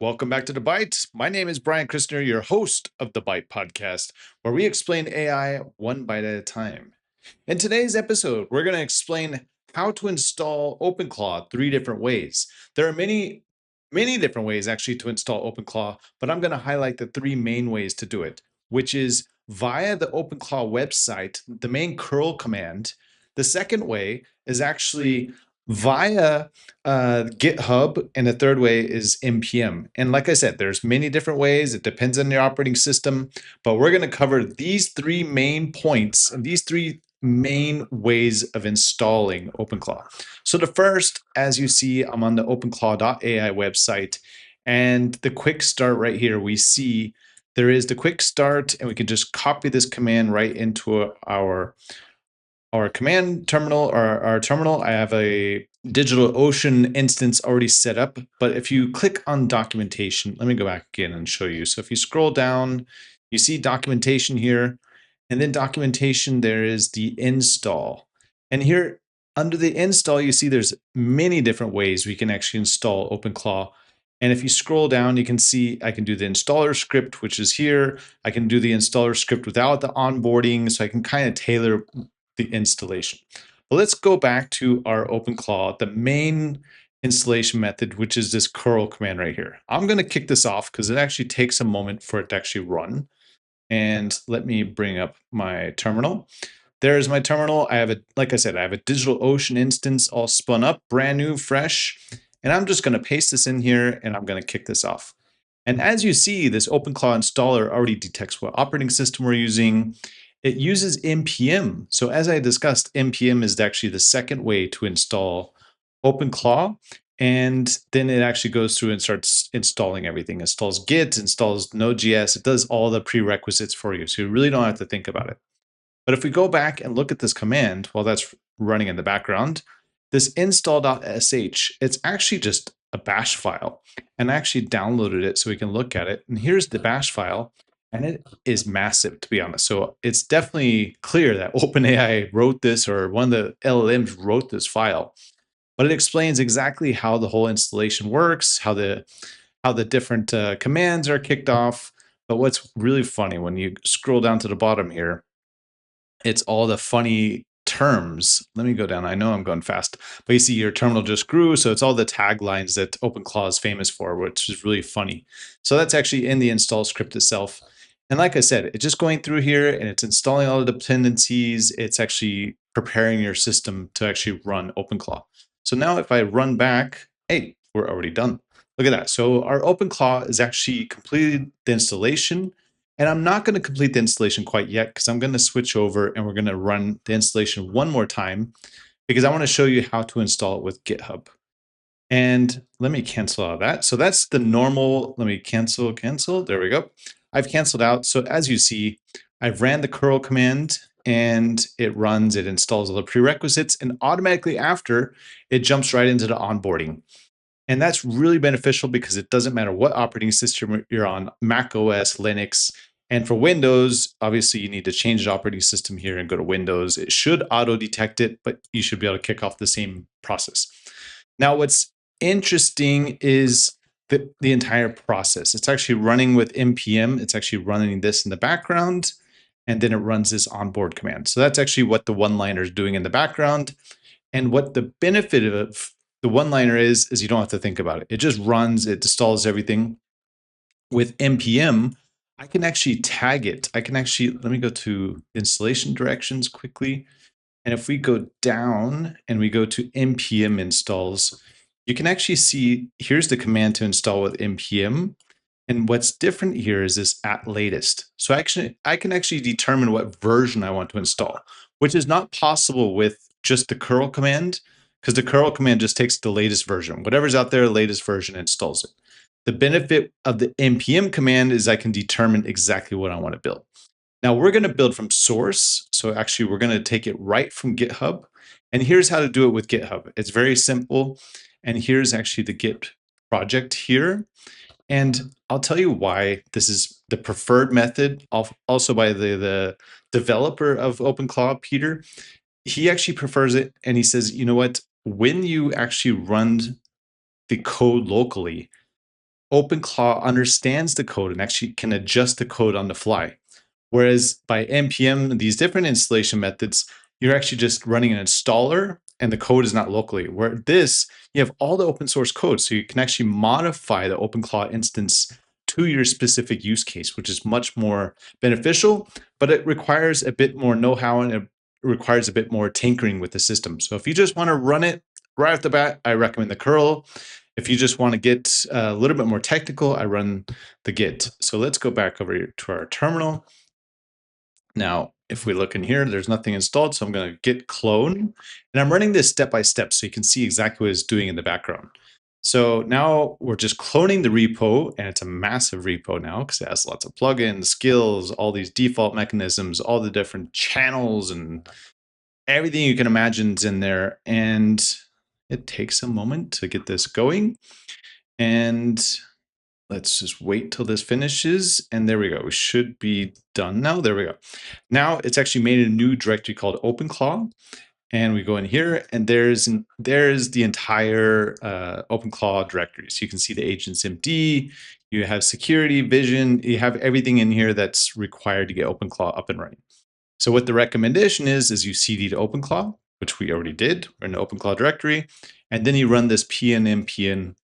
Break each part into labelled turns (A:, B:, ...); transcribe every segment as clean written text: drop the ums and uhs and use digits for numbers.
A: Welcome back to the Byte. My name is Brian Christner, your host of the Byte podcast, where we explain AI one byte at a time. In today's episode, we're going to explain how to install OpenClaw three different ways. There are many different ways actually to install OpenClaw, but I'm going to highlight the three main ways to do it, which is via the OpenClaw website, the main curl command. The second way is actually via GitHub, and the third way is npm. And like I said, there's many different ways. It depends on your operating system, but we're going to cover these three main points and these three main ways of installing OpenClaw. So the first, as you see, I'm on the openclaw.ai website, and the quick start right here, we see there is the quick start, and we can just copy this command right into our command terminal or our terminal. I have a DigitalOcean instance already set up, but if you click on documentation, let me go back again and show you. So if you scroll down, you see documentation here, and then documentation, there is the install. And here under the install, you see there's many different ways we can actually install OpenClaw. And if you scroll down, you can see I can do the installer script, which is here. I can do the installer script without the onboarding, so I can kind of tailor the installation. But let's go back to our OpenClaw, the main installation method, which is this curl command right here. I'm going to kick this off because it actually takes a moment for it to actually run. And let me bring up my terminal. There's my terminal. I have like I said, I have a DigitalOcean instance all spun up, brand new, fresh. And I'm just going to paste this in here and I'm going to kick this off. And as you see, this OpenClaw installer already detects what operating system we're using. It uses npm. So as I discussed, npm is actually the second way to install OpenClaw. And then it actually goes through and starts installing everything. It installs Git, installs Node.js. It does all the prerequisites for you. So you really don't have to think about it. But if we go back and look at this command while that's running in the background, this install.sh, it's actually just a bash file. And I actually downloaded it so we can look at it. And here's the bash file. And it is massive, to be honest. So it's definitely clear that OpenAI wrote this, or one of the LLMs wrote this file. But it explains exactly how the whole installation works, how the different commands are kicked off. But what's really funny, when you scroll down to the bottom here, it's all the funny terms. Let me go down. I know I'm going fast, but you see your terminal just grew. So it's all the taglines that OpenClaw is famous for, which is really funny. So that's actually in the install script itself. And like I said, it's just going through here and it's installing all the dependencies. It's actually preparing your system to actually run OpenClaw. So now if I run back, hey, we're already done. Look at that. So our OpenClaw is actually completed the installation. And I'm not going to complete the installation quite yet because I'm going to switch over and we're going to run the installation one more time because I want to show you how to install it with GitHub. And let me cancel out of that. So that's the normal. Let me cancel. There we go. I've canceled out. So as you see, I've ran the curl command and it runs, it installs all the prerequisites, and automatically after it jumps right into the onboarding. And that's really beneficial because it doesn't matter what operating system you're on, Mac OS, Linux. And for Windows, obviously you need to change the operating system here and go to Windows. It should auto detect it, but you should be able to kick off the same process. Now, what's interesting is the entire process. It's actually running with npm. It's actually running this in the background, and then it runs this onboard command. So that's actually what the one-liner is doing in the background. And what the benefit of the one-liner is you don't have to think about it. It just runs, it installs everything. With npm, I can actually tag it. I can actually, let me go to installation directions quickly. And if we go down and we go to npm installs, you can actually see, here's the command to install with npm. And what's different here is this at latest. So actually, I can actually determine what version I want to install, which is not possible with just the curl command, because the curl command just takes the latest version. Whatever's out there, the latest version installs it. The benefit of the npm command is I can determine exactly what I want to build. Now we're going to build from source. So actually we're going to take it right from GitHub. And here's how to do it with GitHub. It's very simple. And here's actually the Git project here. And I'll tell you why this is the preferred method, also by the developer of OpenClaw, Peter. He actually prefers it. And he says, you know what, when you actually run the code locally, OpenClaw understands the code and actually can adjust the code on the fly. Whereas by npm, these different installation methods, you're actually just running an installer and the code is not locally. Where this, you have all the open source code, so you can actually modify the OpenClaw instance to your specific use case, which is much more beneficial, but it requires a bit more know-how and it requires a bit more tinkering with the system. So if you just want to run it right off the bat, I recommend the curl. If you just want to get a little bit more technical, I run the Git. So let's go back over to our terminal. Now, if we look in here, there's nothing installed, so I'm going to git clone. And I'm running this step by step so you can see exactly what it's doing in the background. So now we're just cloning the repo, and it's a massive repo now because it has lots of plugins, skills, all these default mechanisms, all the different channels, and everything you can imagine is in there. And it takes a moment to get this going. And let's just wait till this finishes. And there we go. We should be done now. There we go. Now it's actually made a new directory called OpenClaw. And we go in here and there's the entire OpenClaw directory. So you can see the agents MD, you have security, vision, you have everything in here that's required to get OpenClaw up and running. So what the recommendation is you cd to OpenClaw, which we already did. We're in the OpenClaw directory. And then you run this pnpm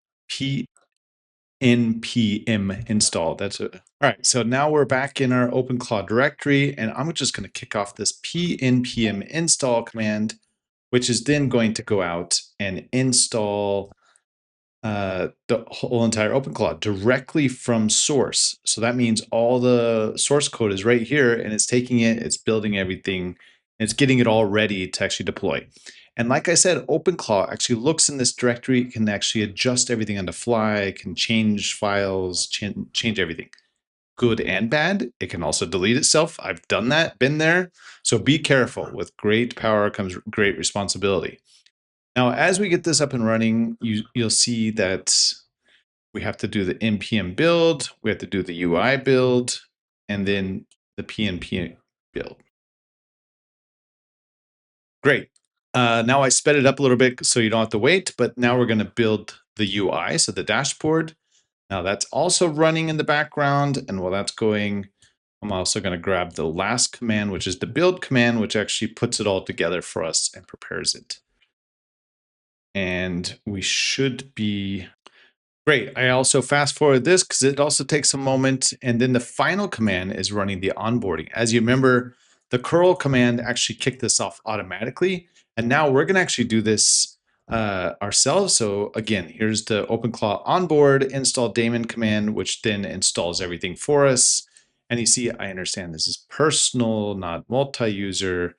A: npm install. That's it. All right, so now we're back in our OpenClaw directory, and I'm just going to kick off this pnpm install command, which is then going to go out and install the whole entire OpenClaw directly from source. So that means all the source code is right here, and it's taking it, it's building everything, and it's getting it all ready to actually deploy. And like I said, OpenClaw actually looks in this directory, can actually adjust everything on the fly, can change files, change everything. Good and bad. It can also delete itself. I've done that, been there. So be careful. With great power comes great responsibility. Now, as we get this up and running, you'll see that we have to do the npm build, we have to do the UI build, and then the pnpm build. Great. Now I sped it up a little bit so you don't have to wait, but now we're going to build the UI, so the dashboard. Now that's also running in the background, and while that's going, I'm also going to grab the last command, which is the build command, which actually puts it all together for us and prepares it. And we should be great. I also fast forward this because it also takes a moment. And then the final command is running the onboarding. As you remember, the curl command actually kicked this off automatically. And now we're going to actually do this ourselves. So again, here's the OpenClaw onboard install daemon command, which then installs everything for us. And you see, I understand this is personal, not multi-user.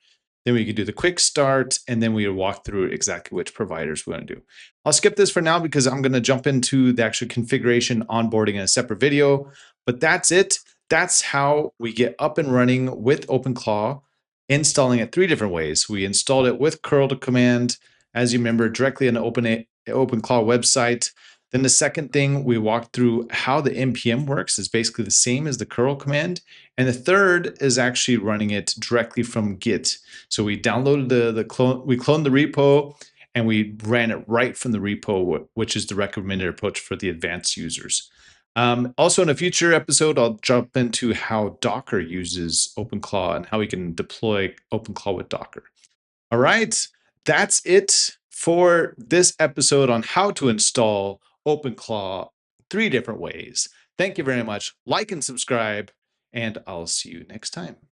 A: Then we could do the quick start, and then we would walk through exactly which providers we want to do. I'll skip this for now because I'm going to jump into the actual configuration onboarding in a separate video, but that's it. That's how we get up and running with OpenClaw, installing it 3 different ways. We installed it with curl command, as you remember, directly on the OpenClaw website. Then the second thing we walked through how the npm works is basically the same as the curl command. And the third is actually running it directly from Git. So we downloaded we cloned the repo and we ran it right from the repo, which is the recommended approach for the advanced users. Also in a future episode, I'll jump into how Docker uses OpenClaw and how we can deploy OpenClaw with Docker. All right, that's it for this episode on how to install OpenClaw 3 different ways. Thank you very much. Like and subscribe, and I'll see you next time.